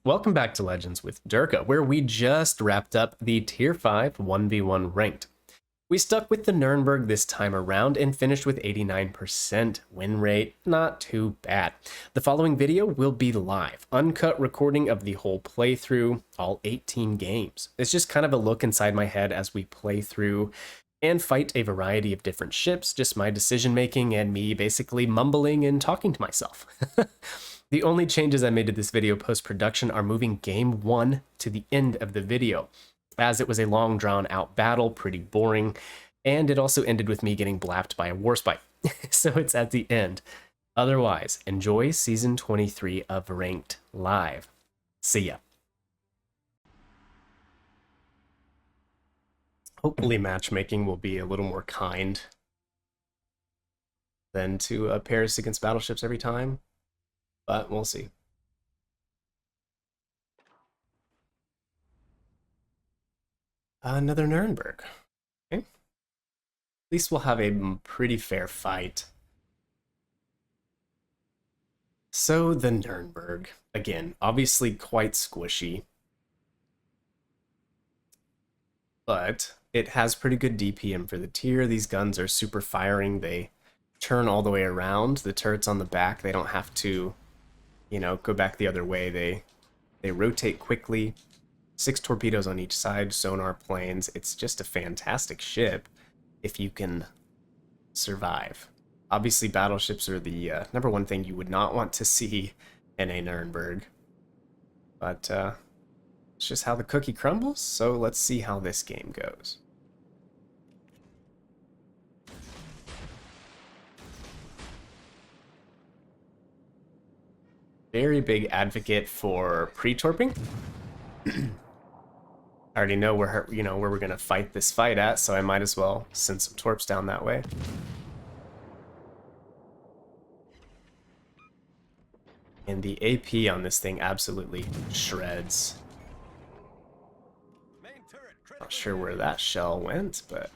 Welcome back to Legends with Derka, where we just wrapped up the Tier 5 1v1 ranked. We stuck with the Nurnberg this time around and finished with 89% win rate, not too bad. The following video will be live, uncut recording of the whole playthrough, all 18 games. It's just kind of a look inside my head as we play through and fight a variety of different ships, just my decision making and me basically mumbling and talking to myself. The only changes I made to this video post-production are moving game 1 to the end of the video, as it was a long drawn-out battle, pretty boring, and it also ended with me getting blapped by a Warships. So it's at the end. Otherwise, enjoy Season 23 of Ranked Live. See ya. Hopefully matchmaking will be a little more kind than to pair us against battleships every time. But we'll see. Another Nurnberg. Okay. At least we'll have a pretty fair fight. So the Nurnberg, again, obviously quite squishy. But it has pretty good DPM for the tier. These guns are super firing. They turn all the way around. The turrets on the back, they don't have to, you know, go back the other way. They rotate quickly. 6 torpedoes on each side, sonar planes. It's just a fantastic ship if you can survive. Obviously, battleships are the number one thing you would not want to see in a Nurnberg. But it's just how the cookie crumbles, so let's see how this game goes. Very big advocate for pre-torping. I already know where we're gonna fight this fight at, so I might as well send some torps down that way. And the AP on this thing absolutely shreds. Not sure where that shell went, but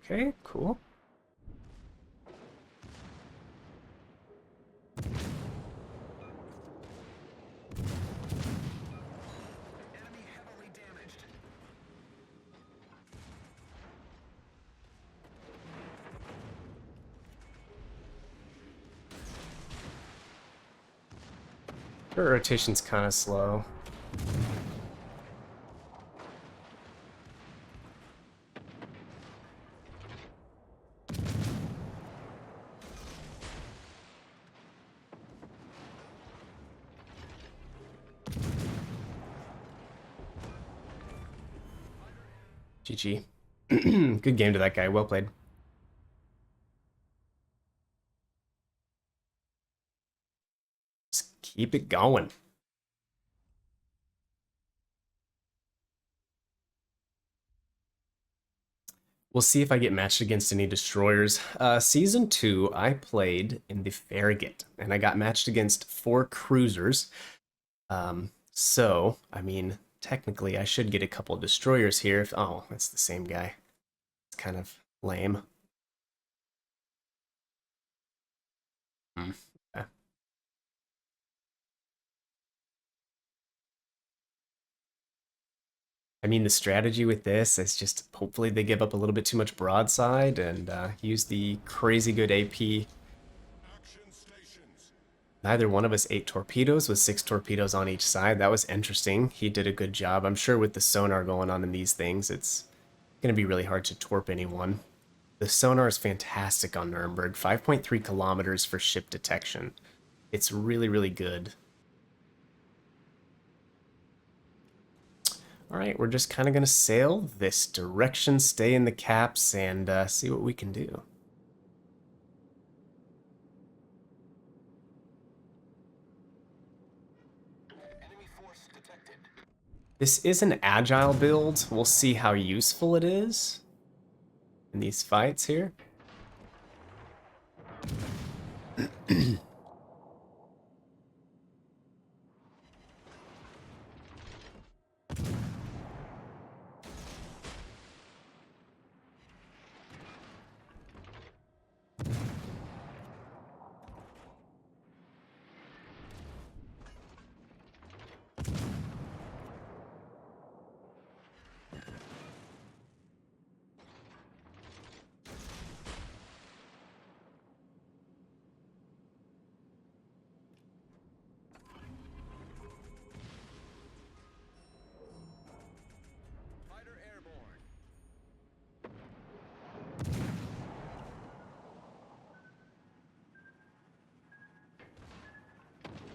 okay, cool. Enemy heavily damaged. Her rotation's kind of slow. GG. Good game to that guy. Well played. Just keep it going. We'll see if I get matched against any destroyers. Season 2, I played in the Farragut, and I got matched against 4 cruisers. So, I mean, technically, I should get a couple of destroyers here. Oh, that's the same guy. It's kind of lame. Okay. I mean, the strategy with this is just hopefully they give up a little bit too much broadside and use the crazy good AP. Neither one of us ate torpedoes with 6 torpedoes on each side. That was interesting. He did a good job. I'm sure with the sonar going on in these things, it's going to be really hard to torp anyone. The sonar is fantastic on Nuremberg. 5.3 kilometers for ship detection. It's really, really good. Alright, we're just kind of going to sail this direction, stay in the caps, and see what we can do. This is an agile build. We'll see how useful it is in these fights here.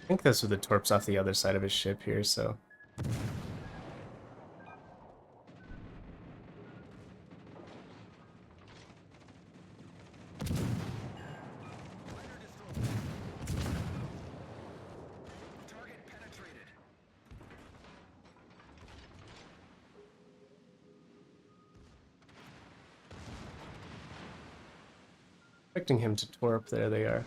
I think those were the torps off the other side of his ship here, so... Expecting him to torp, there they are.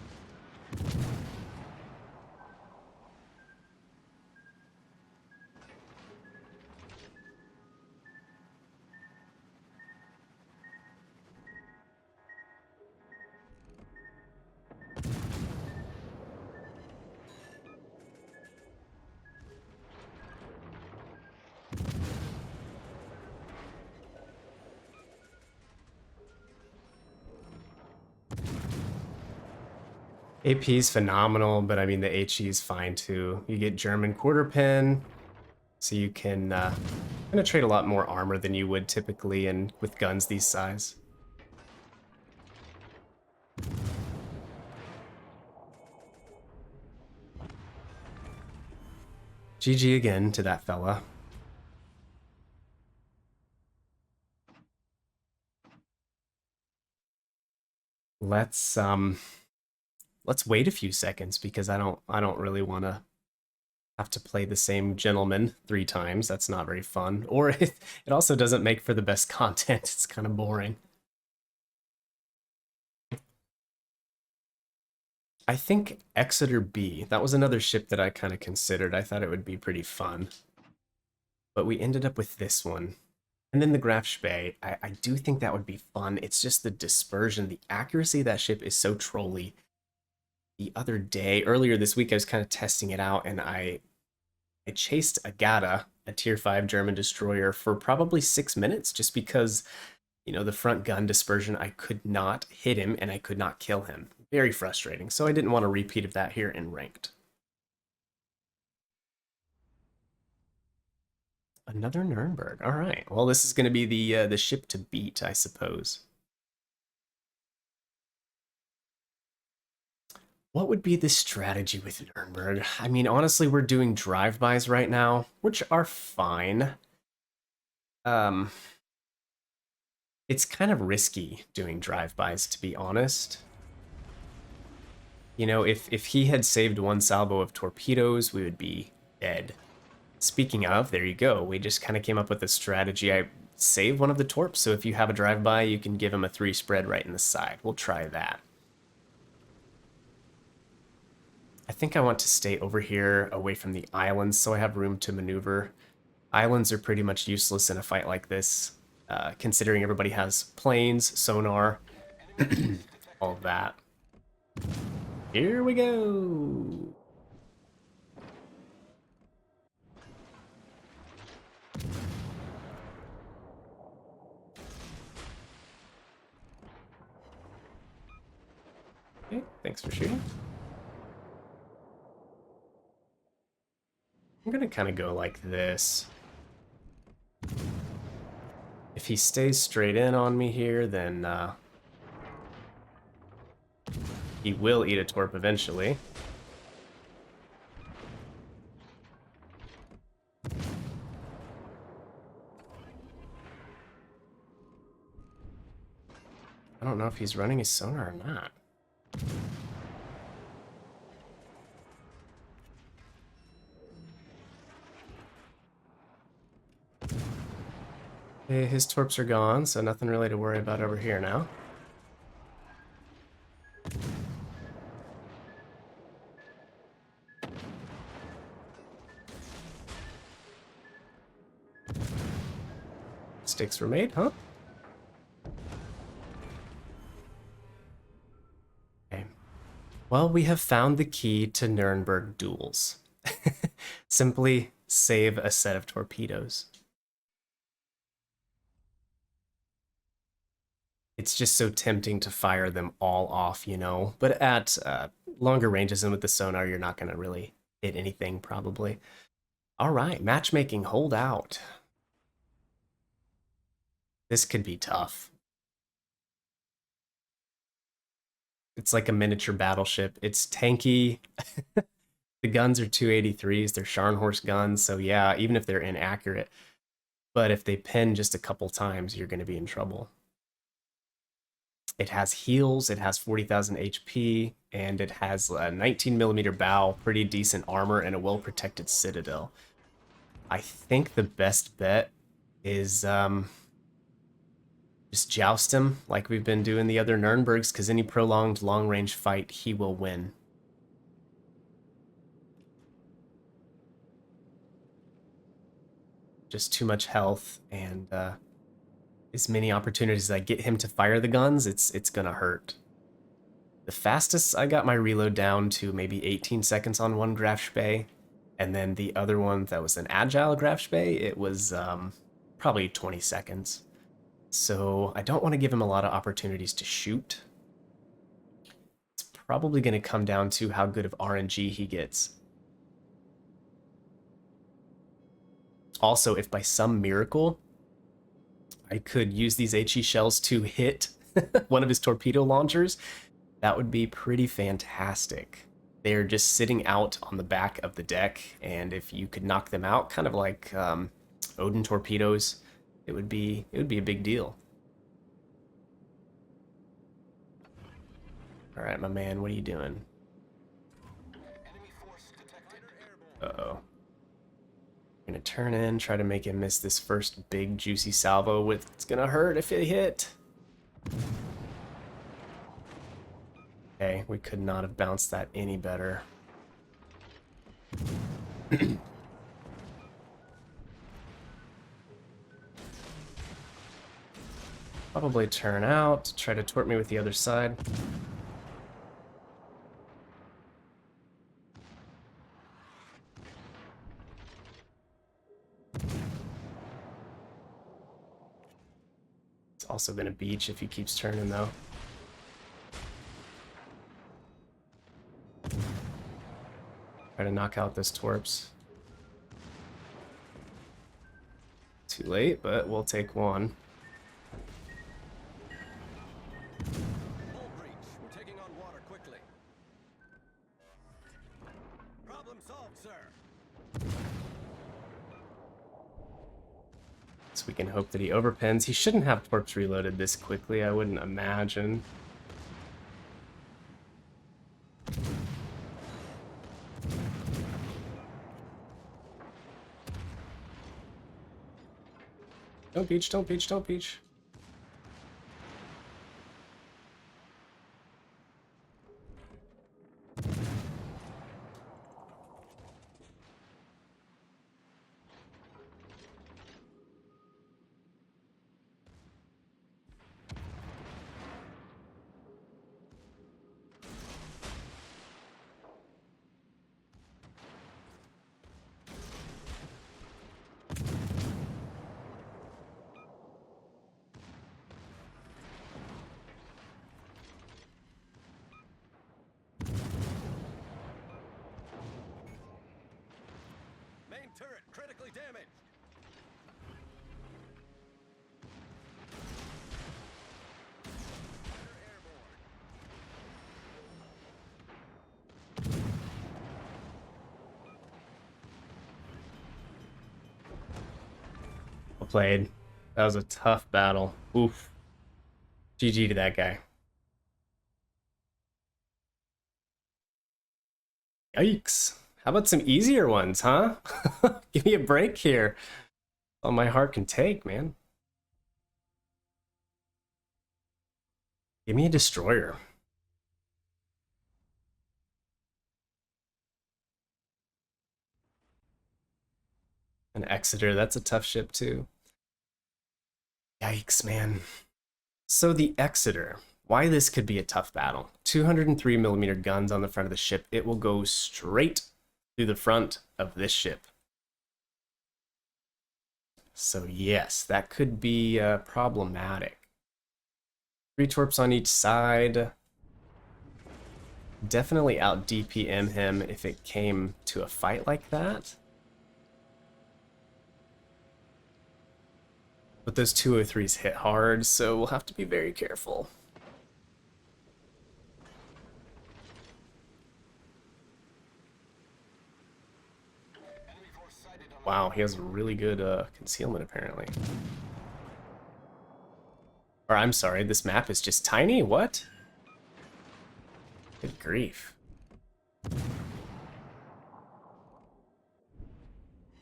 AP is phenomenal, but I mean the HE is fine too. You get German quarter pin, so you can penetrate a lot more armor than you would typically and with guns these size. GG again to that fella. Let's wait a few seconds because I don't really want to have to play the same gentleman 3 times. That's not very fun. Or it also doesn't make for the best content. It's kind of boring. I think Exeter B, that was another ship that I kind of considered. I thought it would be pretty fun. But we ended up with this one. And then the Graf Spee, I do think that would be fun. It's just the dispersion, the accuracy of that ship is so trolly. The other day, earlier this week, I was kind of testing it out, and I chased a Gata, a tier 5 German destroyer, for probably 6 minutes, just because, you know, the front gun dispersion, I could not hit him, and I could not kill him. Very frustrating, so I didn't want a repeat of that here in Ranked. Another Nurnberg. All right. Well, this is going to be the ship to beat, I suppose. What would be the strategy with Nurnberg? I mean, honestly, we're doing drive-bys right now, which are fine. It's kind of risky doing drive-bys, to be honest. You know, if he had saved 1 salvo of torpedoes, we would be dead. Speaking of, there you go. We just kind of came up with a strategy. I save one of the torps, so if you have a drive-by, you can give him a 3 spread right in the side. We'll try that. I think I want to stay over here away from the islands so I have room to maneuver. Islands are pretty much useless in a fight like this, considering everybody has planes, sonar, all of that. Here we go! Okay, thanks for shooting. I'm gonna kind of go like this. If he stays straight in on me here, then he will eat a torp eventually. I don't know if he's running his sonar or not. Okay, his torps are gone, so nothing really to worry about over here now. Mistakes were made, huh? Okay. Well, we have found the key to Nurnberg duels. Simply save a set of torpedoes. It's just so tempting to fire them all off, you know? But at longer ranges and with the sonar, you're not going to really hit anything, probably. All right, matchmaking, hold out. This could be tough. It's like a miniature battleship. It's tanky. The guns are 283s. They're Scharnhorst guns, so yeah, even if they're inaccurate. But if they pin just a couple times, you're going to be in trouble. It has heals, it has 40,000 HP, and it has a 19mm bow, pretty decent armor, and a well-protected citadel. I think the best bet is just joust him like we've been doing the other Nurnbergs, because any prolonged long-range fight, he will win. Just too much health, and as many opportunities as I get him to fire the guns, it's gonna hurt. The fastest I got my reload down to maybe 18 seconds on one Graf Spee, and then the other one that was an agile Graf Spee, it was probably 20 seconds. So I don't want to give him a lot of opportunities to shoot. It's probably going to come down to how good of RNG he gets. Also, if by some miracle I could use these HE shells to hit one of his torpedo launchers, that would be pretty fantastic. They're just sitting out on the back of the deck, and if you could knock them out, kind of like Odin torpedoes, it would be a big deal. All right, my man, what are you doing? Uh-oh. Gonna turn in, try to make him miss this first big juicy salvo with it's gonna hurt if it hit. Okay, we could not have bounced that any better. Probably turn out, try to torp me with the other side. It's also gonna beach if he keeps turning though. Try to knock out this torps. Too late, but we'll take one. Hull breach. We're taking on water quickly. Problem solved, sir. So we can hope that he overpins. He shouldn't have torps reloaded this quickly, I wouldn't imagine. Don't beach, don't beach, don't beach. Main turret critically damaged. Well played. That was a tough battle. Oof. GG to that guy. Yikes. How about some easier ones, huh? Give me a break here. All my heart can take, man. Give me a destroyer. An Exeter, that's a tough ship too. Yikes, man. So the Exeter, why this could be a tough battle. 203mm guns on the front of the ship. It will go straight through the front of this ship. So yes, that could be problematic. 3 torps on each side. Definitely out DPM him if it came to a fight like that. But those 203s hit hard, so we'll have to be very careful. Wow, he has really good concealment apparently. Or I'm sorry, this map is just tiny? What? Good grief.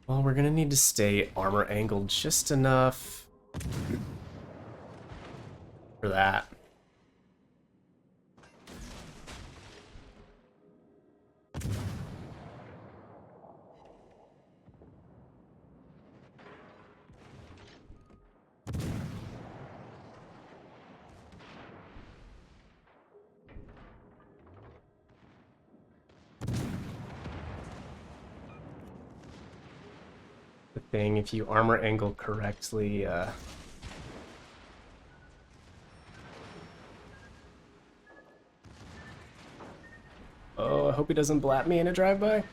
Well, we're gonna need to stay armor angled just enough for that. The thing, if you armor angle correctly, oh, I hope he doesn't blat me in a drive-by.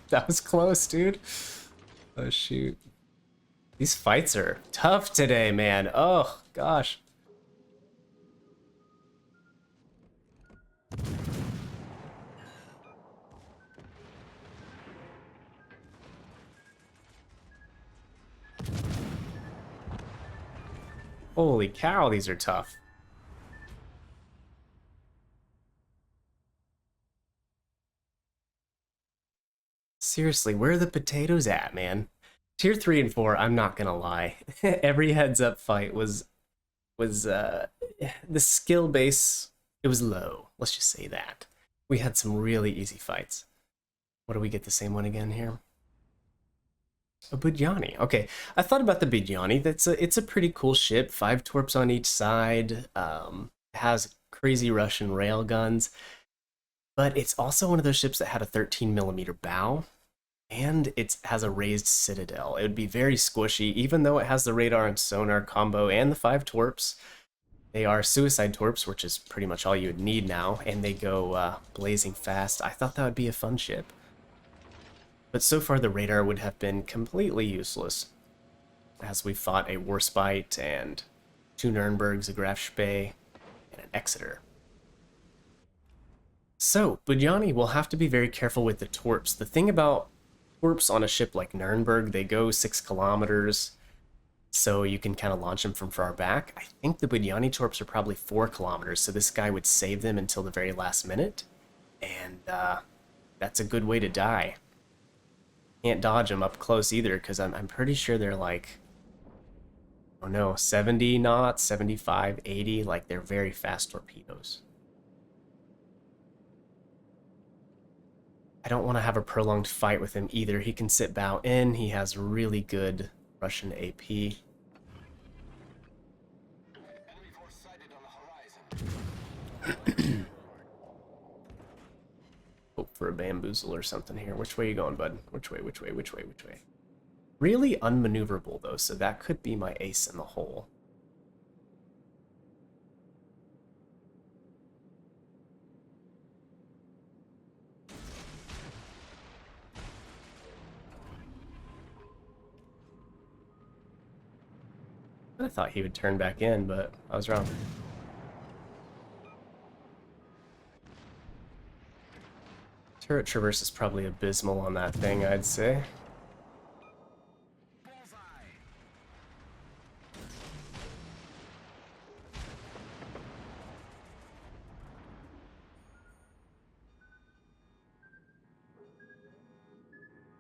That was close, dude. Oh, shoot. These fights are tough today, man. Oh, gosh. Holy cow, these are tough. Seriously, where are the potatoes at, man? Tier 3 and 4, I'm not gonna lie. Every heads-up fight was the skill base, it was low. Let's just say that. We had some really easy fights. What do we get the same one again here? A Budjani. Okay, I thought about the Budjani. It's a pretty cool ship. 5 torps on each side. Has crazy Russian rail guns, but it's also one of those ships that had a 13mm bow, and it has a raised citadel. It would be very squishy, even though it has the radar and sonar combo and the 5 torps. They are suicide torps, which is pretty much all you would need now, and they go blazing fast. I thought that would be a fun ship. But so far the radar would have been completely useless, as we fought a Warspite and 2 Nurnbergs, a Graf Spee, and an Exeter. So, Budjani will have to be very careful with the torps. The thing about torps on a ship like Nurnberg, they go 6 kilometers, so you can kind of launch them from far back. I think the Budjani torps are probably 4 kilometers, so this guy would save them until the very last minute, and that's a good way to die. Can't dodge them up close either, because I'm pretty sure they're like, oh no, 70 knots, 75, 80, like they're very fast torpedoes. I don't want to have a prolonged fight with him either. He can sit bow in, he has really good Russian AP. Hope for a bamboozle or something here. Which way are you going, bud? Which way, which way, which way, which way? Really unmaneuverable, though, so that could be my ace in the hole. I thought he would turn back in, but I was wrong. Turret traverse is probably abysmal on that thing, I'd say.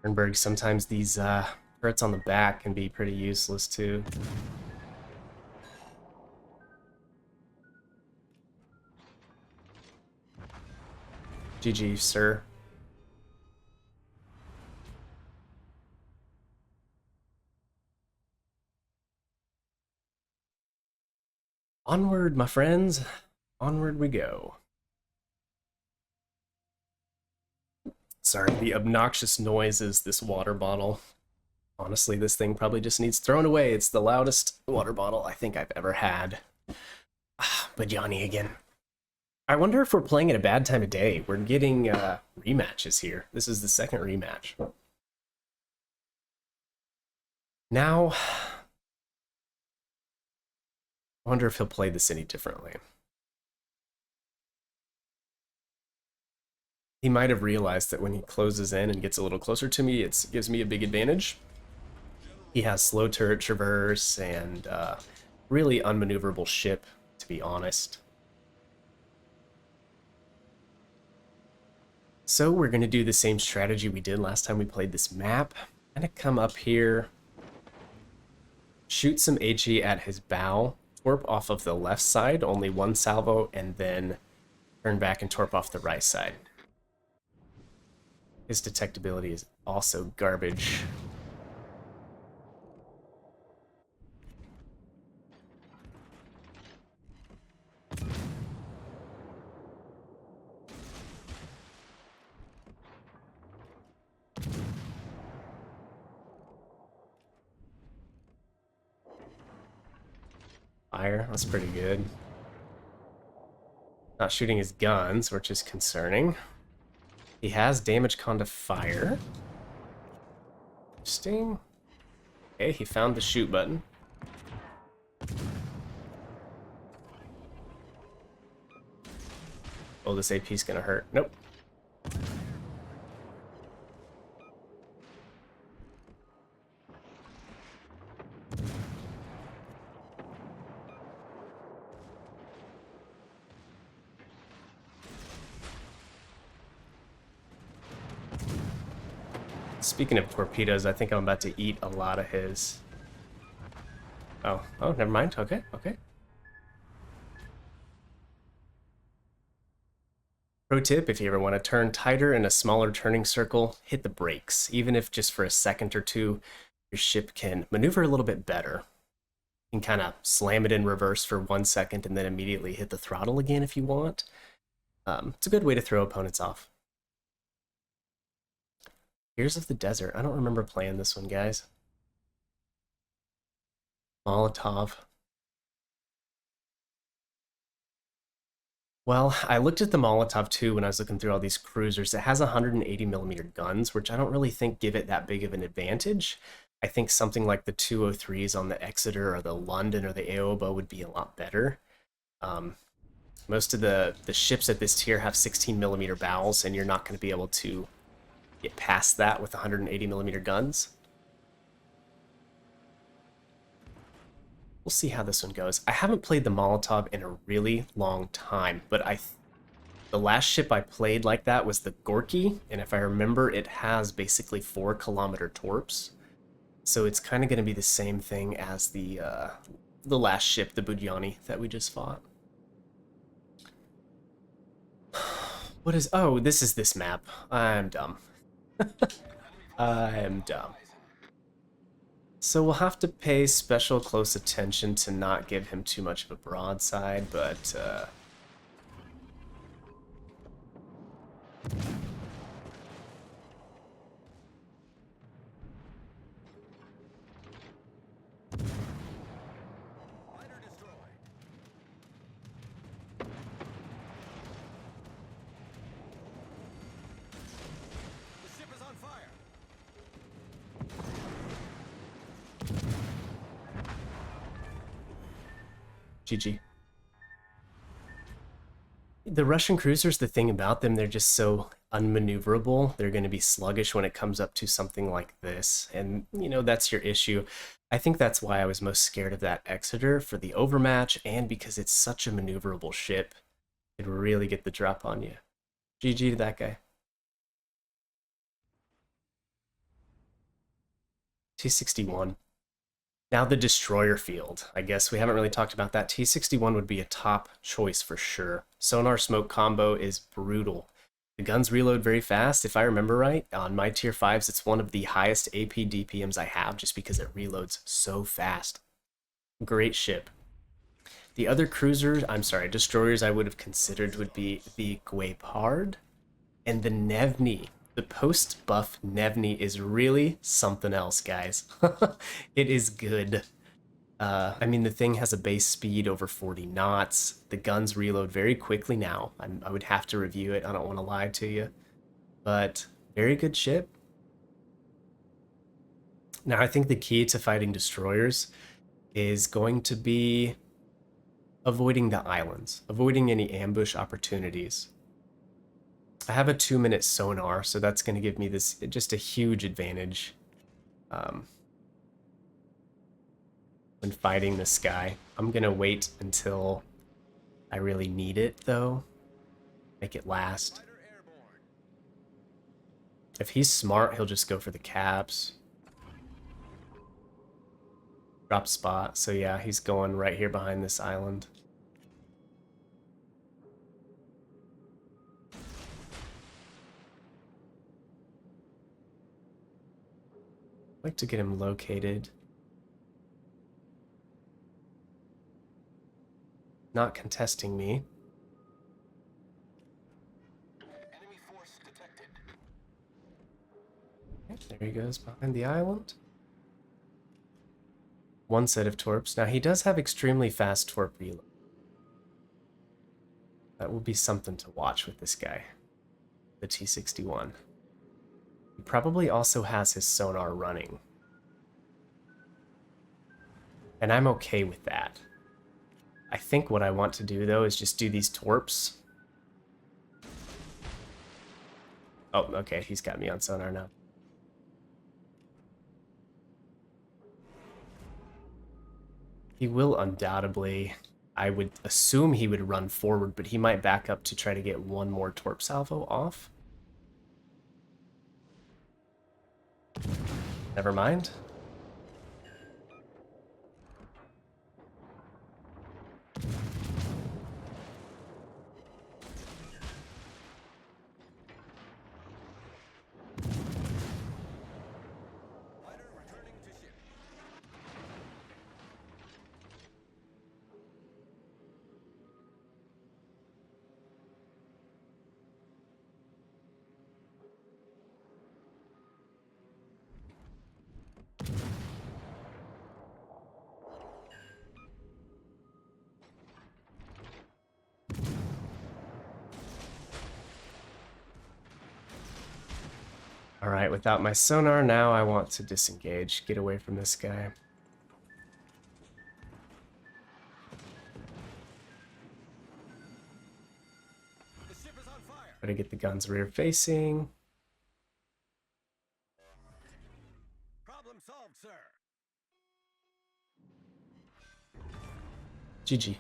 Nurnberg, sometimes these Turrets on the back can be pretty useless too. GG, sir. Onward, my friends. Onward we go. Sorry, the obnoxious noise is this water bottle. Honestly, this thing probably just needs thrown away. It's the loudest water bottle I think I've ever had. But Johnny again. I wonder if we're playing at a bad time of day. We're getting rematches here. This is the second rematch. Now, I wonder if he'll play this any differently. He might have realized that when he closes in and gets a little closer to me, it gives me a big advantage. He has slow turret traverse and really unmaneuverable ship, to be honest. So we're going to do the same strategy we did last time we played this map. I'm going to come up here, shoot some HE at his bow, torp off of the left side, only one salvo, and then turn back and torp off the right side. His detectability is also garbage. Fire, that's pretty good. Not shooting his guns, which is concerning. He has damage con to fire. Interesting. Okay, he found the shoot button. Oh, this AP's gonna hurt. Nope. Speaking of torpedoes, I think I'm about to eat a lot of his. Oh, never mind. Okay. Pro tip, if you ever want to turn tighter in a smaller turning circle, hit the brakes. Even if just for a second or two, your ship can maneuver a little bit better. You can kind of slam it in reverse for 1 second and then immediately hit the throttle again if you want. It's a good way to throw opponents off. Tears of the Desert. I don't remember playing this one, guys. Molotov. Well, I looked at the Molotov too when I was looking through all these cruisers. It has 180mm guns, which I don't really think give it that big of an advantage. I think something like the 203s on the Exeter or the London or the Aoba would be a lot better. Most of the ships at this tier have 16mm bows, and you're not going to be able to get past that with 180mm guns. We'll see how this one goes. I haven't played the Molotov in a really long time, but the last ship I played like that was the Gorky, and if I remember, it has basically 4-kilometer torps. So it's kind of going to be the same thing as the last ship, the Budyani, that we just fought. What is... Oh, this is this map. I'm dumb. I'm dumb. So we'll have to pay special close attention to not give him too much of a broadside, but GG. The Russian cruisers, the thing about them, they're just so unmaneuverable. They're going to be sluggish when it comes up to something like this. And, you know, that's your issue. I think that's why I was most scared of that Exeter, for the overmatch, and because it's such a maneuverable ship. It'd really get the drop on you. GG to that guy. T61. Now the destroyer field. I guess we haven't really talked about that. T61 would be a top choice for sure. Sonar smoke combo is brutal. The guns reload very fast. If I remember right, on my tier 5s, it's one of the highest AP DPMs I have just because it reloads so fast. Great ship. The other destroyers I would have considered would be the Guepard and the Nevny. The post-buff Nevny is really something else, guys. It is good. I mean, the thing has a base speed over 40 knots. The guns reload very quickly now. I would have to review it. I don't want to lie to you. But very good ship. Now, I think the key to fighting destroyers is going to be avoiding the islands, avoiding any ambush opportunities. I have a 2-minute sonar, so that's going to give me this just a huge advantage when fighting this guy. I'm going to wait until I really need it, though. Make it last. If he's smart, he'll just go for the cabs. Drop spot. So yeah, he's going right here behind this island. I'd like to get him located. Not contesting me. Enemy force detected. Okay, there he goes behind the island. One set of torps. Now he does have extremely fast torp reload. That will be something to watch with this guy, the T61. He probably also has his sonar running. And I'm okay with that. I think what I want to do, though, is just do these torps. Oh, okay, he's got me on sonar now. He will undoubtedly, I would assume he would run forward, but he might back up to try to get one more torp salvo off. Never mind. Fighter returning to ship. Alright, without my sonar, now I want to disengage. Get away from this guy. The ship is on fire. Try to get the guns rear facing. Problem solved, sir. GG.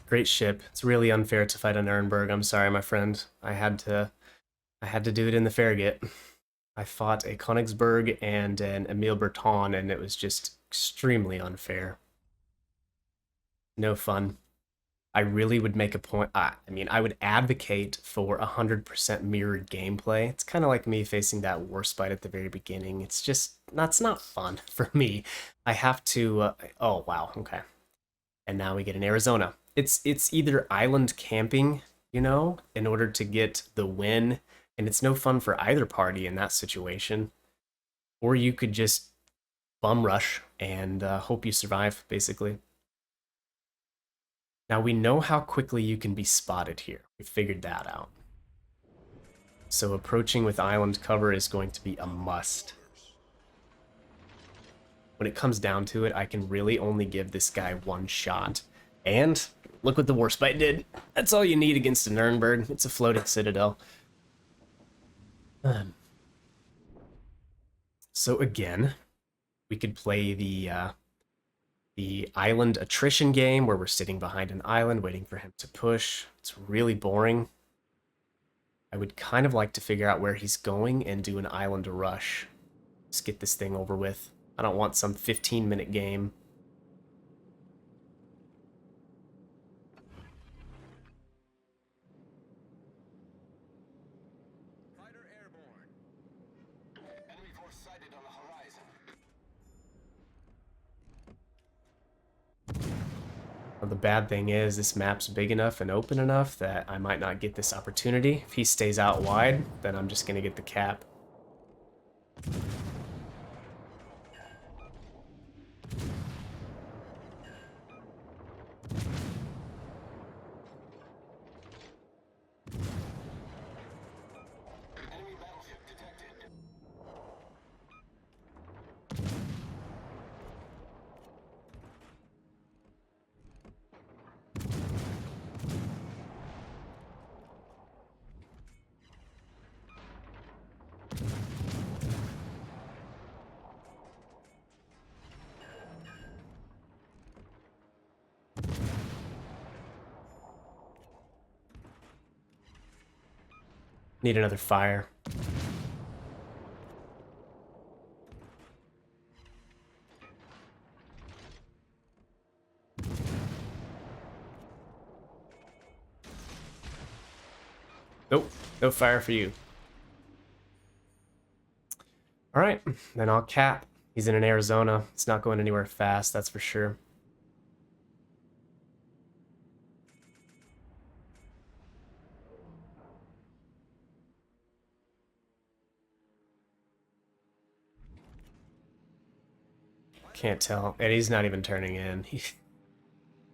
Great ship. It's really unfair to fight a Nurnberg. I'm sorry, my friend. I had to do it in the Farragut. I fought a Königsberg and an Emile Berton, and it was just extremely unfair. No fun. I really would make a point. I mean, I would advocate for 100% mirrored gameplay. It's kind of like me facing that Warspite at the very beginning. It's just, that's not fun for me. I have to, oh, wow, okay. And now we get an Arizona. It's either island camping, you know, in order to get the win, and it's no fun for either party in that situation. Or you could just bum rush and hope you survive, basically. Now we know how quickly you can be spotted here. We figured that out. So approaching with island cover is going to be a must. When it comes down to it, I can really only give this guy one shot. And look what the Warspite did. That's all you need against a Nurnberg. It's a floating citadel. So again, we could play the island attrition game where we're sitting behind an island waiting for him to push. It's really boring. I would kind of like to figure out where he's going and do an island rush. Just get this thing over with. I don't want some 15-minute game. Fighter airborne. Enemy force sighted on the horizon. Well, the bad thing is this map's big enough and open enough that I might not get this opportunity. If he stays out wide, then I'm just going to get the cap. Enemy battleship detected. Need another fire. Nope, no fire for you. Alright, then I'll cap. He's in an Arizona. It's not going anywhere fast, that's for sure. Can't tell. And he's not even turning in. He's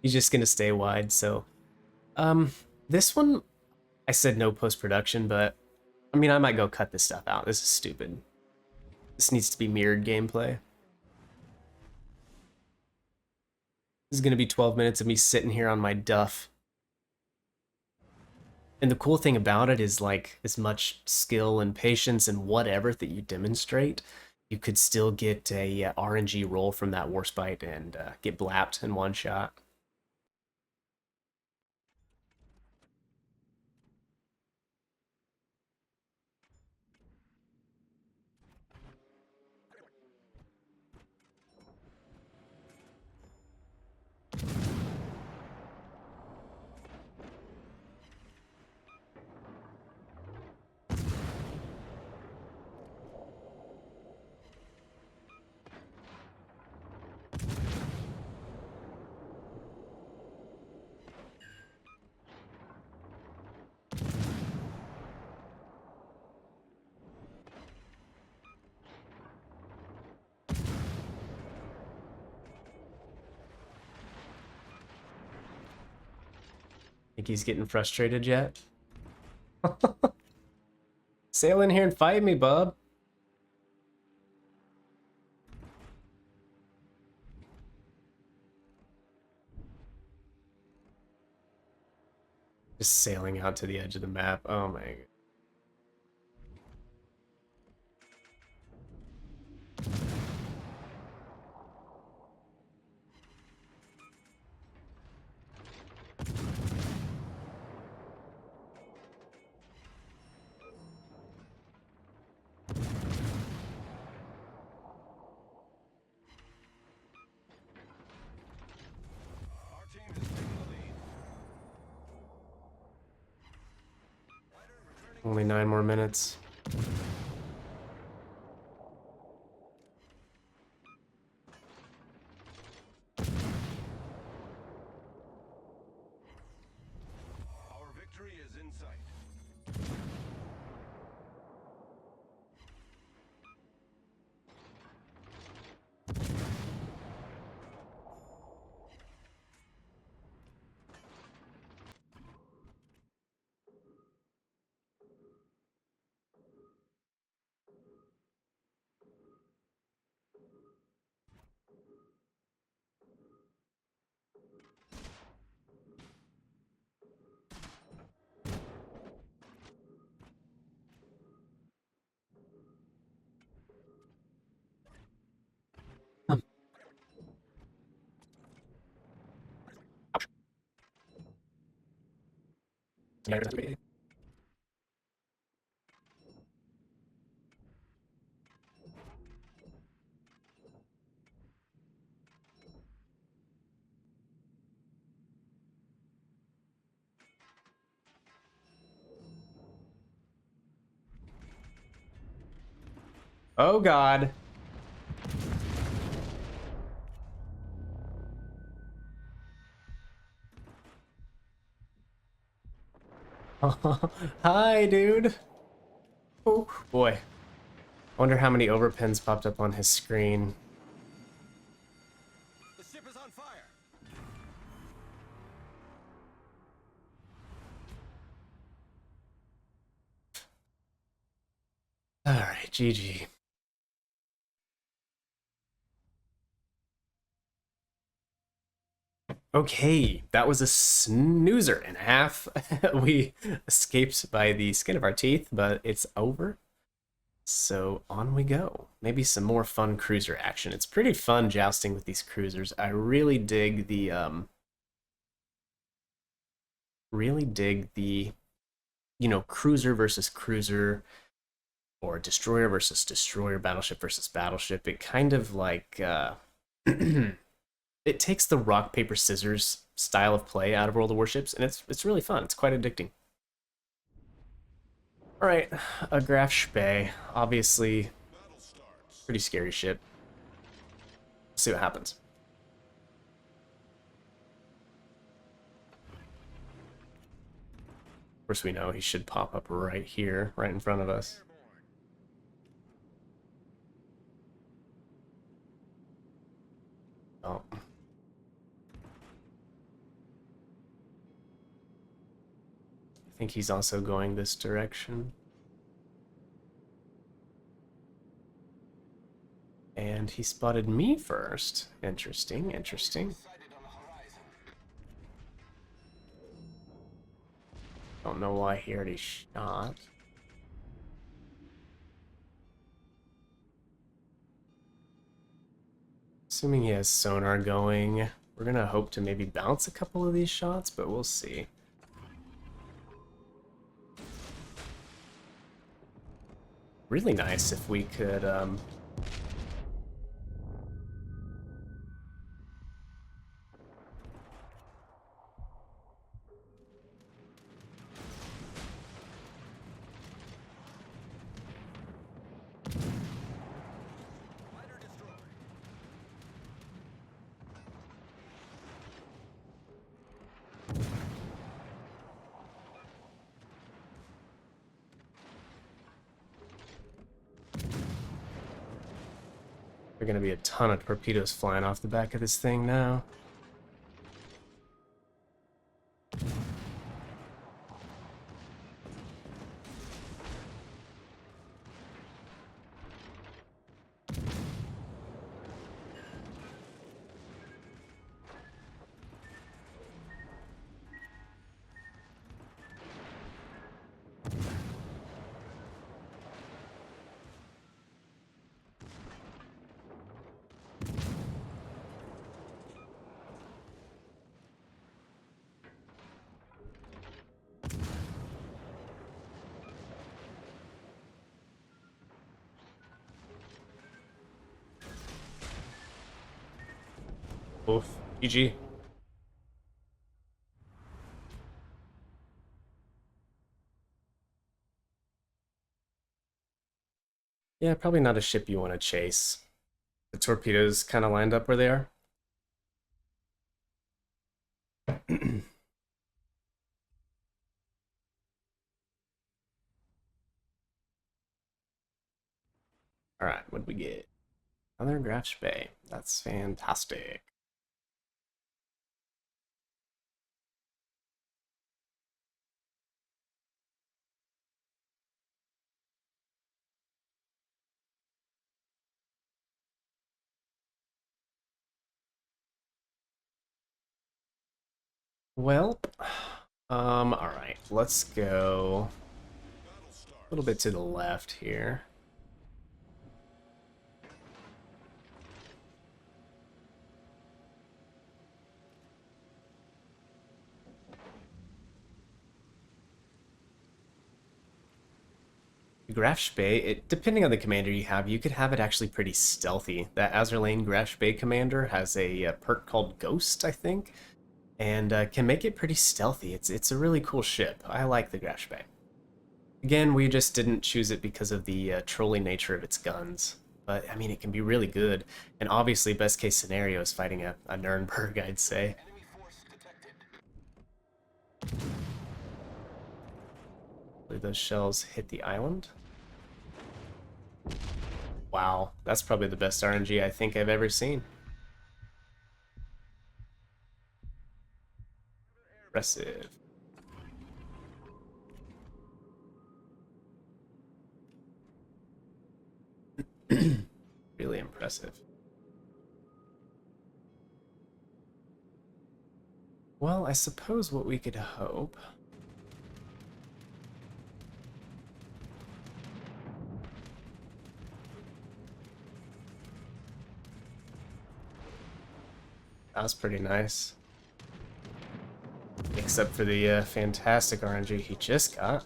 just gonna stay wide, so... This one, I said no post-production, but... I mean, I might go cut this stuff out. This is stupid. This needs to be mirrored gameplay. This is gonna be 12 minutes of me sitting here on my duff. And the cool thing about it is, like, as much skill and patience and whatever that you demonstrate, you could still get a RNG roll from that Warspite and get blapped in one shot. Think he's getting frustrated yet? Sail in here and fight me, bub. Just sailing out to the edge of the map. Oh my god. Our team is taking the lead. Fighter returning. Only 9 more minutes. Our victory is in sight. Oh god. Hi, dude. Oh boy. I wonder how many overpins popped up on his screen. The ship is on fire. Alright, GG. Okay, that was a snoozer and a half. We escaped by the skin of our teeth, but it's over. So on we go. Maybe some more fun cruiser action. It's pretty fun jousting with these cruisers. I really dig the cruiser versus cruiser or destroyer versus destroyer, battleship versus battleship. It kind of like it takes the rock paper scissors style of play out of World of Warships, and it's really fun. It's quite addicting. All right, a Graf Spee, obviously pretty scary ship. Let's see what happens. Of course, we know he should pop up right here, right in front of us. Oh. I think he's also going this direction. And he spotted me first. Interesting, interesting. Don't know why he already shot. Assuming he has sonar going, we're gonna hope to maybe bounce a couple of these shots, but we'll see. Really nice if we could there are gonna be a ton of torpedoes flying off the back of this thing now. Oof. GG. Yeah, probably not a ship you want to chase. The torpedoes kind of lined up where they are. Alright, what'd we get? Another Graf Spee. That's fantastic. Well, all right, let's go a little bit to the left here. Graf Spee, depending on the commander you have, you could have it actually pretty stealthy. That Azerlane Graf Spee commander has a perk called Ghost, I think, and can make it pretty stealthy. It's a really cool ship. I like the Graf Spee. Again, we just didn't choose it because of the trolling nature of its guns. But, I mean, it can be really good. And obviously, best case scenario is fighting a Nurnberg, I'd say. Enemy force detected. Hopefully those shells hit the island. Wow, that's probably the best RNG I think I've ever seen. Impressive. Really impressive. Well, I suppose what we could hope... That was pretty nice. Except for the fantastic RNG he just got.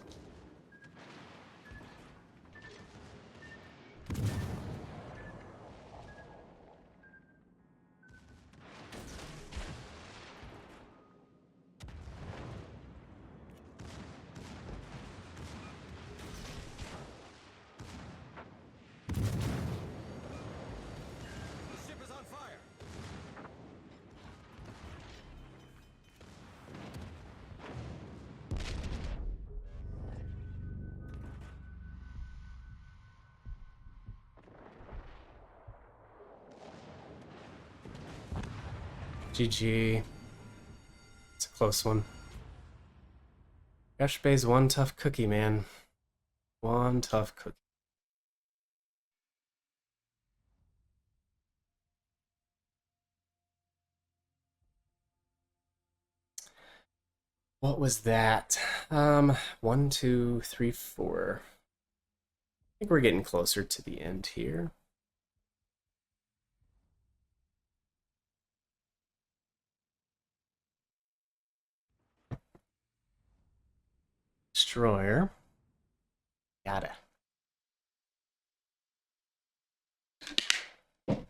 The ship is on fire. GG. It's a close one. Graf Spee's one tough cookie, man. One tough cookie. What was that? 1, 2, 3, 4. I think we're getting closer to the end here. Destroyer. Got it.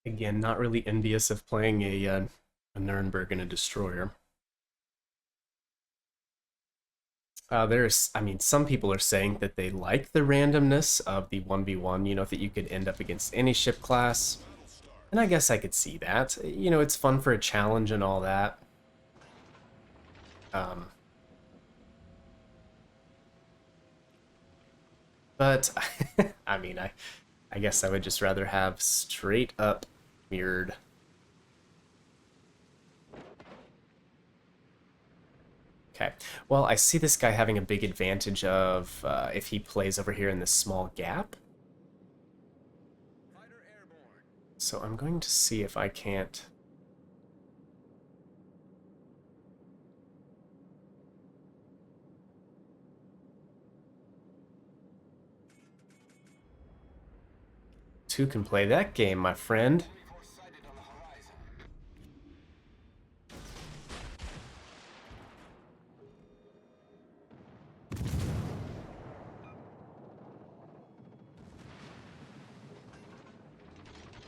Again, not really envious of playing a Nurnberg and a destroyer. I mean, some people are saying that they like the randomness of the 1v1, you know, that you could end up against any ship class. And I guess I could see that. You know, it's fun for a challenge and all that. But, I mean, I guess I would just rather have straight up mirrored. Okay, well, I see this guy having a big advantage of if he plays over here in this small gap. Fighter airborne. So I'm going to see if I can't... Two can play that game, my friend. Enemy force sighted on the horizon.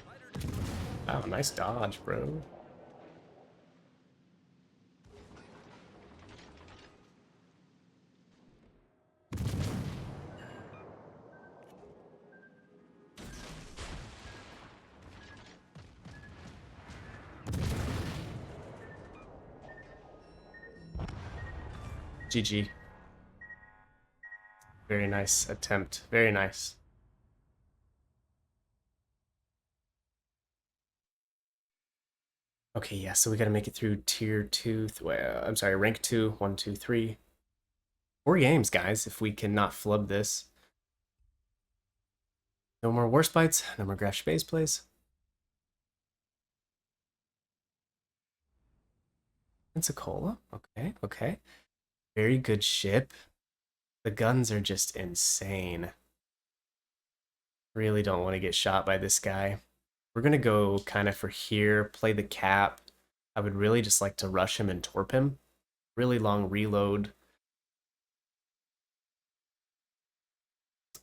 Fighter destroyed. Wow, nice dodge, bro. GG. Very nice attempt. Very nice. Okay, yeah, so we gotta make it through tier 2. I'm sorry, rank 2. 1, 2, 3. 4 games, guys, if we cannot flub this. No more War Spites. No more Graf Space plays. Pensacola. Okay, okay. Very good ship. The guns are just insane. Really don't want to get shot by this guy. We're going to go kind of for here, play the cap. I would really just like to rush him and torp him. Really long reload.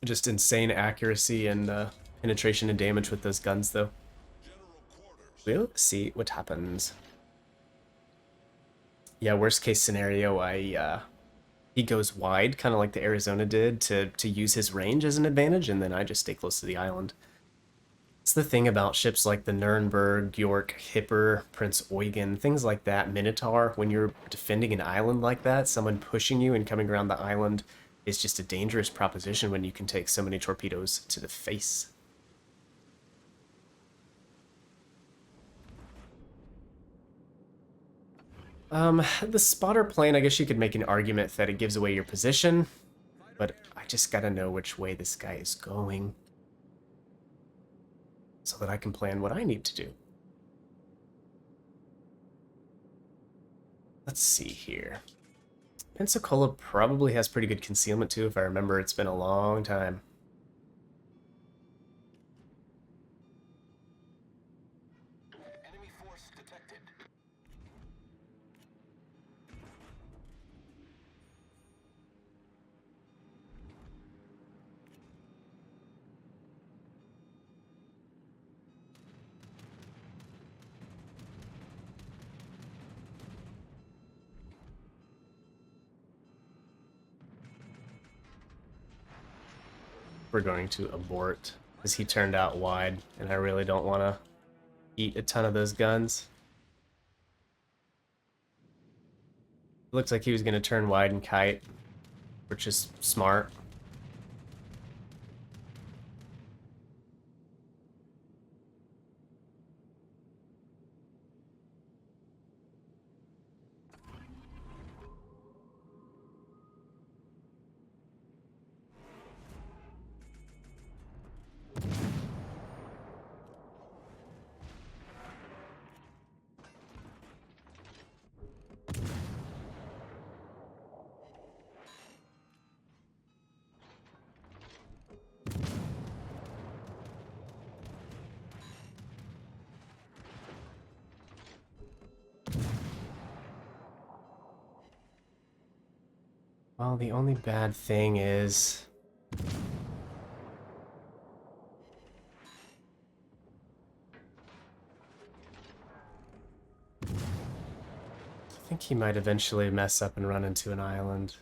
Just insane accuracy and penetration and damage with those guns, though. We'll see what happens. Yeah, worst case scenario, I he goes wide, kind of like the Arizona did, to use his range as an advantage, and then I just stay close to the island. It's the thing about ships like the Nurnberg, York, Hipper, Prince Eugen, things like that, Minotaur. When you're defending an island like that, someone pushing you and coming around the island is just a dangerous proposition when you can take so many torpedoes to the face. The spotter plane, I guess you could make an argument that it gives away your position, but I just gotta know which way this guy is going so that I can plan what I need to do. Let's see here. Pensacola probably has pretty good concealment too, if I remember. It's been a long time. Enemy force detected. We're going to abort because he turned out wide, and I really don't want to eat a ton of those guns. It looks like he was going to turn wide and kite, which is smart. Well, the only bad thing is I think he might eventually mess up and run into an island.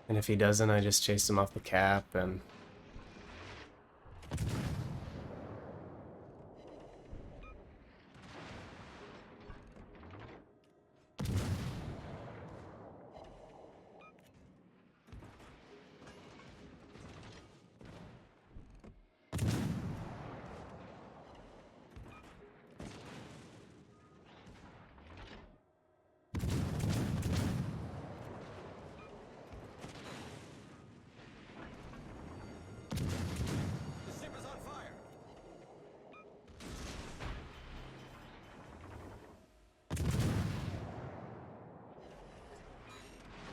And if he doesn't, I just chase him off the cap and... The ship is on fire.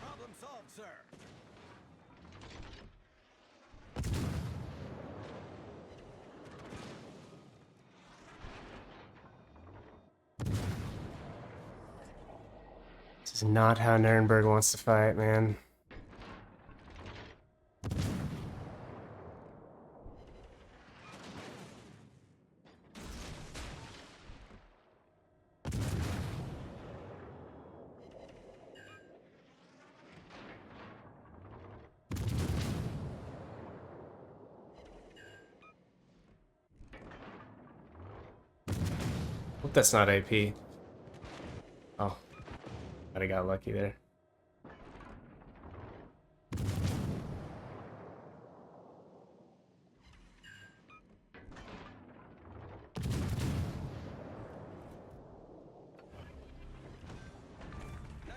Problem solved, sir. This is not how Nurnberg wants to fight, man. Hope that's not AP. Oh, I got lucky there.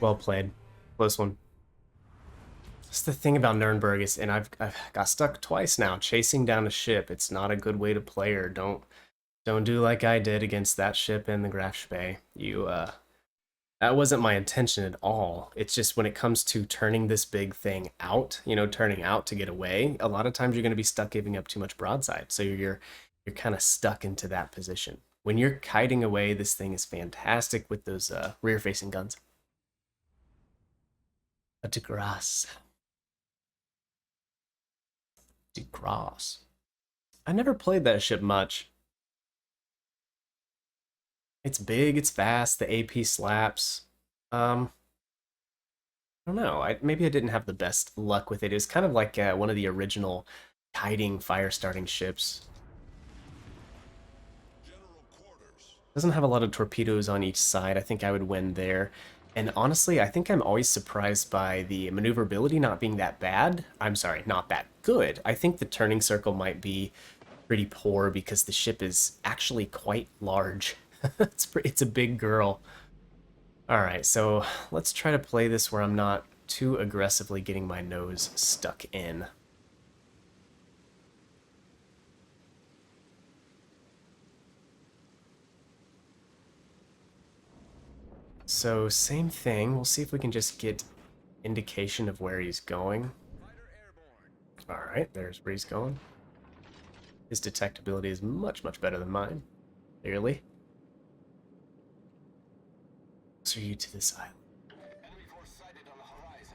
Well played. Close one. That's the thing about Nurnberg is, and I've got stuck twice now chasing down a ship. It's not a good way to play her. Don't do like I did against that ship in the Graf Spee. That wasn't my intention at all. It's just when it comes to turning this big thing out, turning out to get away, a lot of times you're going to be stuck giving up too much broadside. So you're kind of stuck into that position. When you're kiting away, this thing is fantastic with those rear-facing guns. A de grace. De grace. I never played that ship much. It's big, it's fast, the AP slaps. I don't know. Maybe I didn't have the best luck with it. It was kind of like one of the original kiting fire starting ships. Doesn't have a lot of torpedoes on each side. I think I would win there. And honestly, I think I'm always surprised by the maneuverability not being that bad. I'm sorry, not that good. I think the turning circle might be pretty poor because the ship is actually quite large. It's a big girl. Alright, so let's try to play this where I'm not too aggressively getting my nose stuck in. So same thing, we'll see if we can just get indication of where he's going. Alright, there's where he's going. His detectability is much, much better than mine, clearly. So are you to this island? Enemy force sighted on the horizon.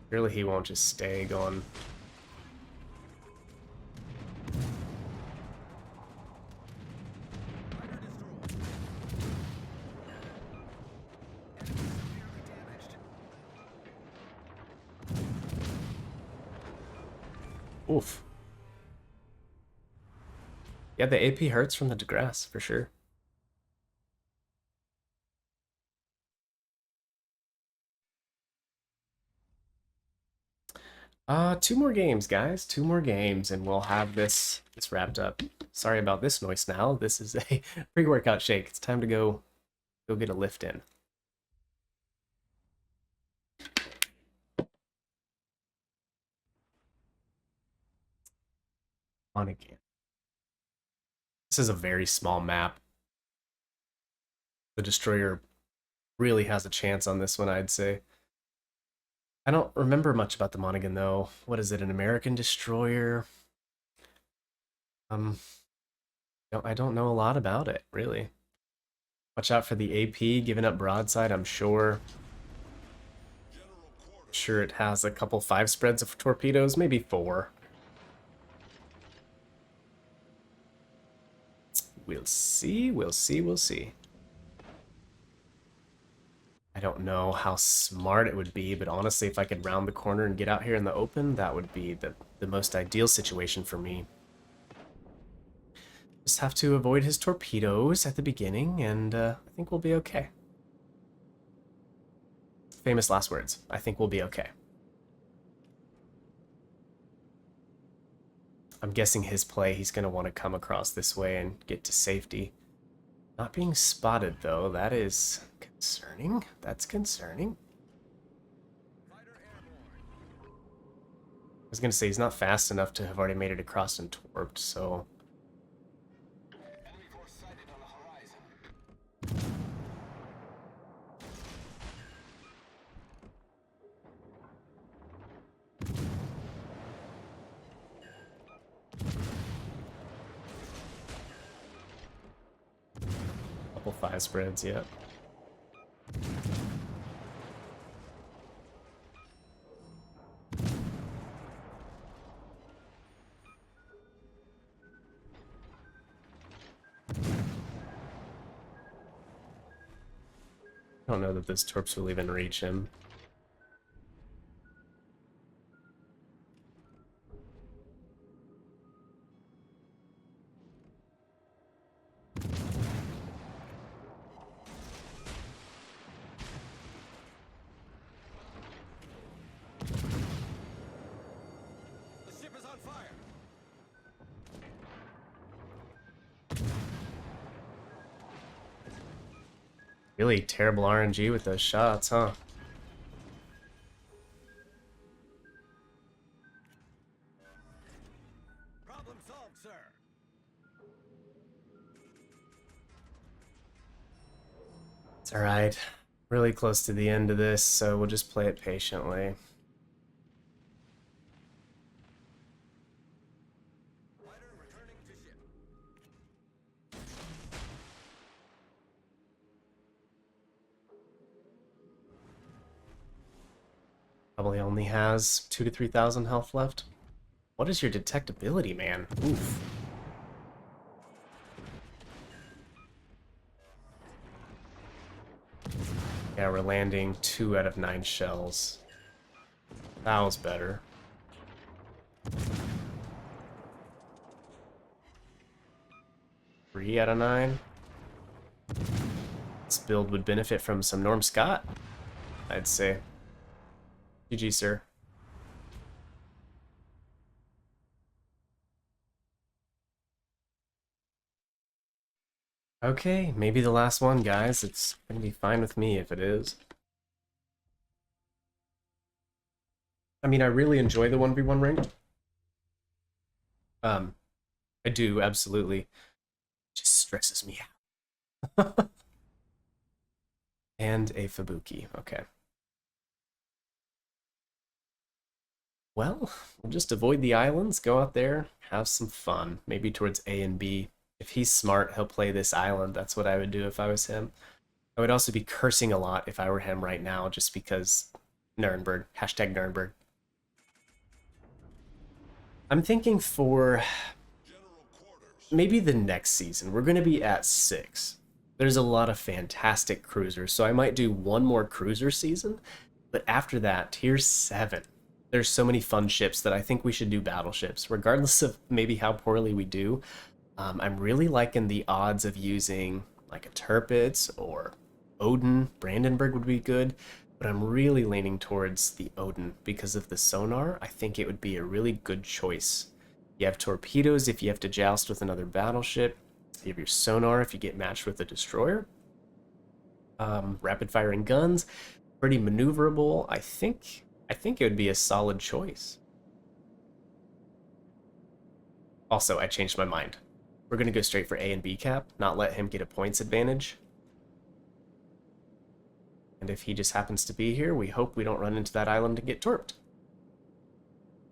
Clearly he won't just stay going. Oof. Yeah, the AP hurts from the Degrasse, for sure. Two more games, guys. Two more games, and we'll have this wrapped up. Sorry about this noise now. This is a pre-workout shake. It's time to go get a lift in. On again. This is a very small map. The destroyer really has a chance on this one, I'd say. I don't remember much about the Monaghan though. What is it, an American destroyer? I don't know a lot about it, really. Watch out for the AP giving up broadside, I'm sure. Sure it has a couple 5 spreads of torpedoes, maybe 4. We'll see, we'll see, we'll see. I don't know how smart it would be, but honestly, if I could round the corner and get out here in the open, that would be the most ideal situation for me. Just have to avoid his torpedoes at the beginning, and I think we'll be okay. Famous last words. I think we'll be okay. I'm guessing his play, he's going to want to come across this way and get to safety. Not being spotted, though, that is concerning. That's concerning. I was going to say, he's not fast enough to have already made it across and torped, so... Enemy force sighted on the horizon. Couple 5 spreads, yep. I don't know that those torps will even reach him. The ship is on fire. Really terrible RNG with those shots, huh? Problem solved, sir. It's alright. Really close to the end of this, so we'll just play it patiently. Fighter returning to ship. Probably only has 2 to 3,000 health left. What is your detectability, man? Oof. Yeah, we're landing 2 out of 9 shells. That was better. Three out of 9. This build would benefit from some Norm Scott, I'd say. GG, sir. Okay, maybe the last one, guys. It's gonna be fine with me if it is. I mean, I really enjoy the 1v1 ranked. I do, absolutely. It just stresses me out. And a Fubuki, okay. Well, we'll just avoid the islands, go out there, have some fun. Maybe towards A and B. If he's smart, he'll play this island. That's what I would do if I was him. I would also be cursing a lot if I were him right now, just because Nurnberg. Hashtag Nurnberg. I'm thinking for maybe the next season. We're going to be at 6. There's a lot of fantastic cruisers, so I might do one more cruiser season. But after that, tier 7. There's so many fun ships that I think we should do battleships, regardless of maybe how poorly we do. I'm really liking the odds of using like a Tirpitz or Odin. Brandenburg would be good, but I'm really leaning towards the Odin because of the sonar. I think it would be a really good choice. You have torpedoes if you have to joust with another battleship. You have your sonar if you get matched with a destroyer. Rapid firing guns, pretty maneuverable. I think it would be a solid choice. Also, I changed my mind. We're going to go straight for A and B cap, not let him get a points advantage. And if he just happens to be here, we hope we don't run into that island and get torped.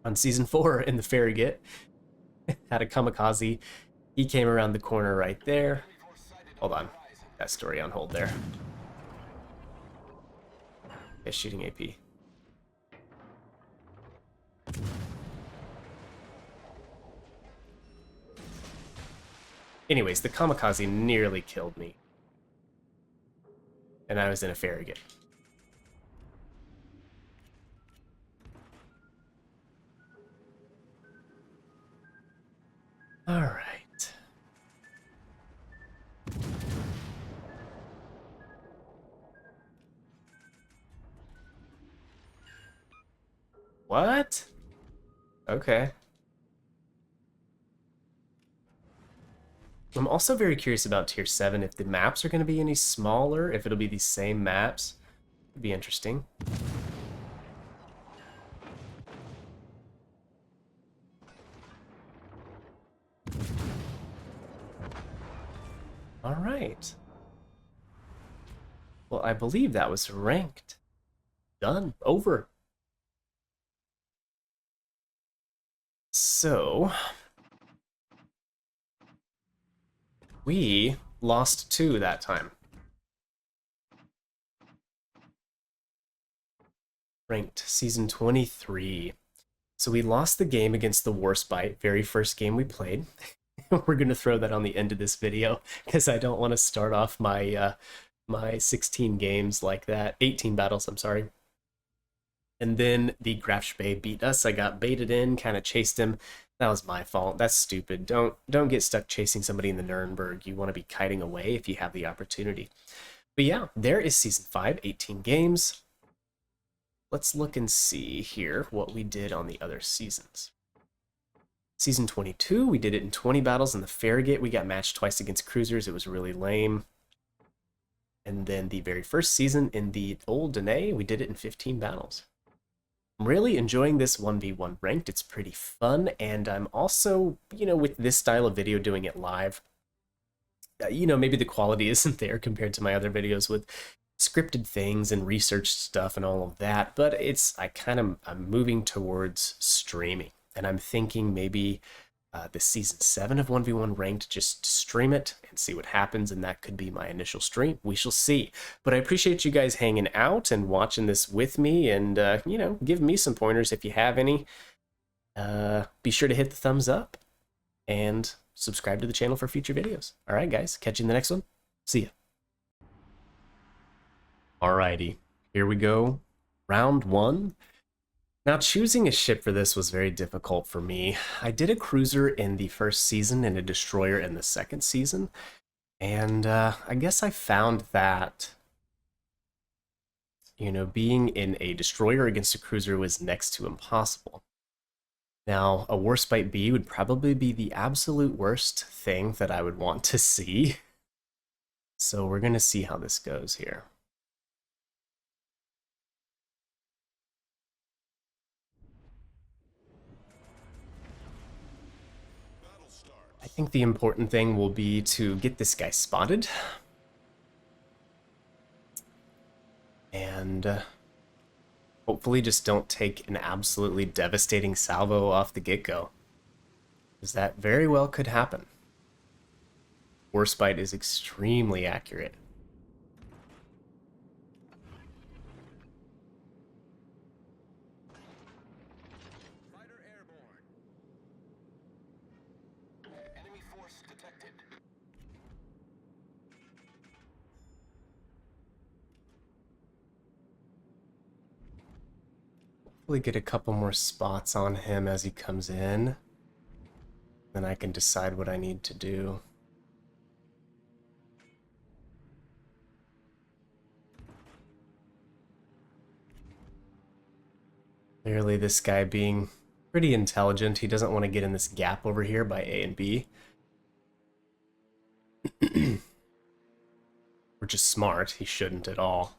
On Season 4 in the Farragut, had a kamikaze. He came around the corner right there. Hold on. That story on hold there. Okay, shooting AP. Anyways, the kamikaze nearly killed me. And I was in a Farragut. All right. What? Okay. I'm also very curious about tier 7, if the maps are going to be any smaller, if it'll be the same maps. It'd be interesting. All right. Well, I believe that was ranked. Done. Over. So, we lost 2 that time. Ranked season 23. So we lost the game against the Warspite, very first game we played. We're going to throw that on the end of this video because I don't want to start off my my 16 games like that. 18 battles, I'm sorry. And then the Graf Spee beat us. I got baited in, kind of chased him. That was my fault. That's stupid. Don't get stuck chasing somebody in the Nurnberg. You want to be kiting away if you have the opportunity. But yeah, there is season 5, 18 games. Let's look and see here what we did on the other seasons. Season 22, we did it in 20 battles in the Farragut. We got matched twice against cruisers. It was really lame. And then the very first season in the old Danae, we did it in 15 battles. I'm really enjoying this 1v1 ranked. It's pretty fun, and I'm also, with this style of video, doing it live. Maybe the quality isn't there compared to my other videos with scripted things and research stuff and all of that, but I'm moving towards streaming, and I'm thinking maybe this season 7 of 1v1 ranked, just stream it and see what happens, and that could be my initial stream. We shall see. But I appreciate you guys hanging out and watching this with me, and you know, give me some pointers if you have any. Be sure to hit the thumbs up and subscribe to the channel for future videos. All right, guys, catch you in the next one. See ya. Alrighty, here we go. Round 1. Now, choosing a ship for this was very difficult for me. I did a cruiser in the first season and a destroyer in the second season, and I guess I found that, you know, being in a destroyer against a cruiser was next to impossible. Now, a Warspite B would probably be the absolute worst thing that I would want to see. So we're going to see how this goes here. I think the important thing will be to get this guy spotted. And hopefully just don't take an absolutely devastating salvo off the get-go, because that very well could happen. Warspite is extremely accurate. Fighter airborne. Enemy force detected. Hopefully get a couple more spots on him as he comes in. Then I can decide what I need to do. Clearly this guy being pretty intelligent, he doesn't want to get in this gap over here by A and B. Which is smart, he shouldn't at all.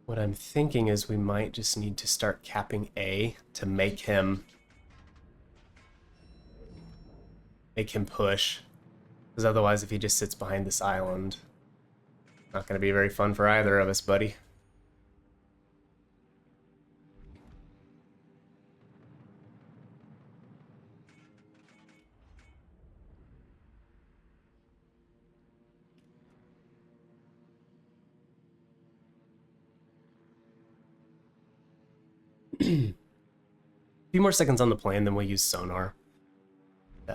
What I'm thinking is we might just need to start capping A to make him push. Because otherwise, if he just sits behind this island, not going to be very fun for either of us, buddy. A few more seconds on the plane, then we'll use sonar.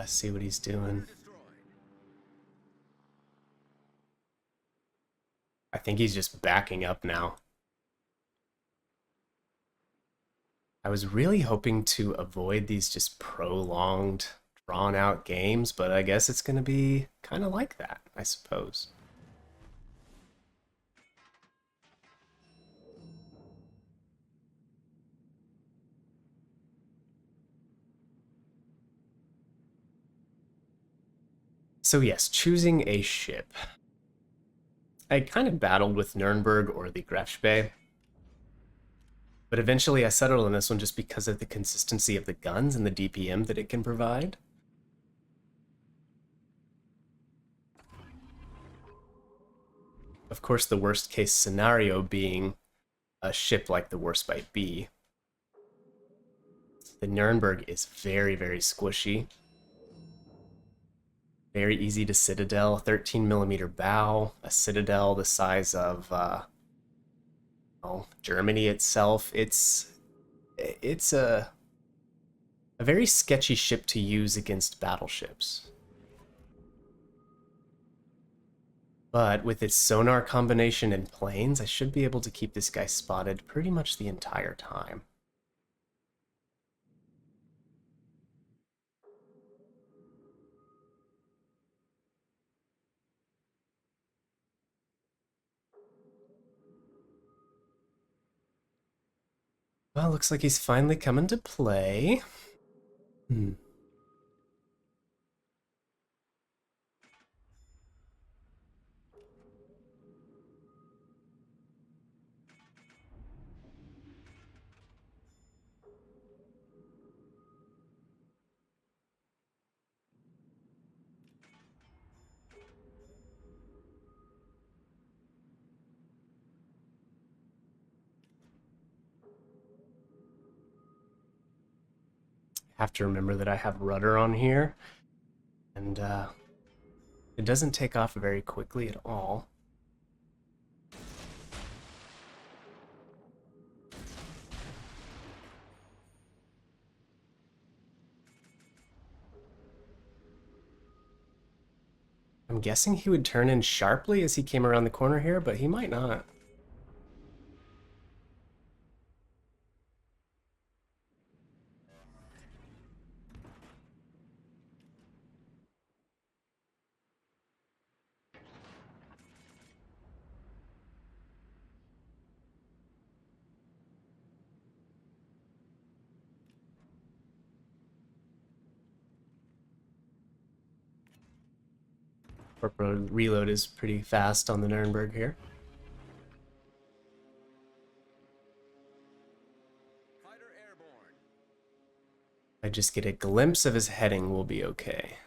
See what he's doing. I think he's just backing up now. I was really hoping to avoid these just prolonged, drawn-out games, but I guess it's going to be kind of like that, I suppose. So yes, choosing a ship. I kind of battled with Nurnberg or the Graf, but eventually I settled on this one just because of the consistency of the guns and the DPM that it can provide. Of course, the worst case scenario being a ship like the Warspite B. The Nurnberg is very, very squishy. Very easy to citadel, 13mm bow, a citadel the size of Germany itself. It's a very sketchy ship to use against battleships. But with its sonar combination and planes, I should be able to keep this guy spotted pretty much the entire time. Well, looks like he's finally coming to play. have to remember that I have rudder on here, and it doesn't take off very quickly at all. I'm guessing he would turn in sharply as he came around the corner here, but he might not. Corporal reload is pretty fast on the Nurnberg here. Fighter airborne. If I just get a glimpse of his heading, we'll be okay.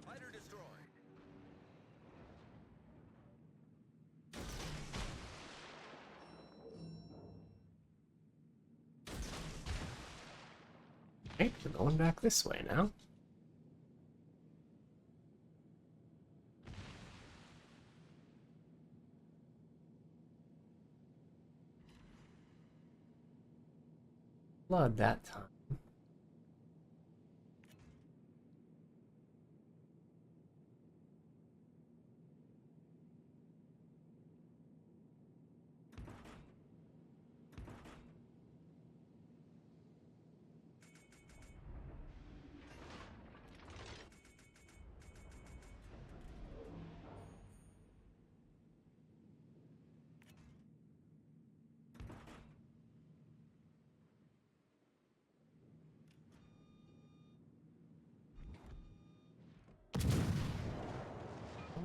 Fighter destroyed. Right, we're going back this way now. Flood that time.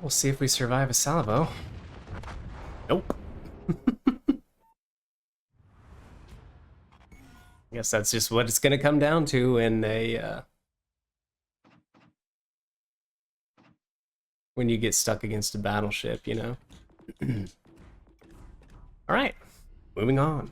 We'll see if we survive a salvo. Nope. I guess that's just what it's going to come down to in a when you get stuck against a battleship, you know. All right, moving on.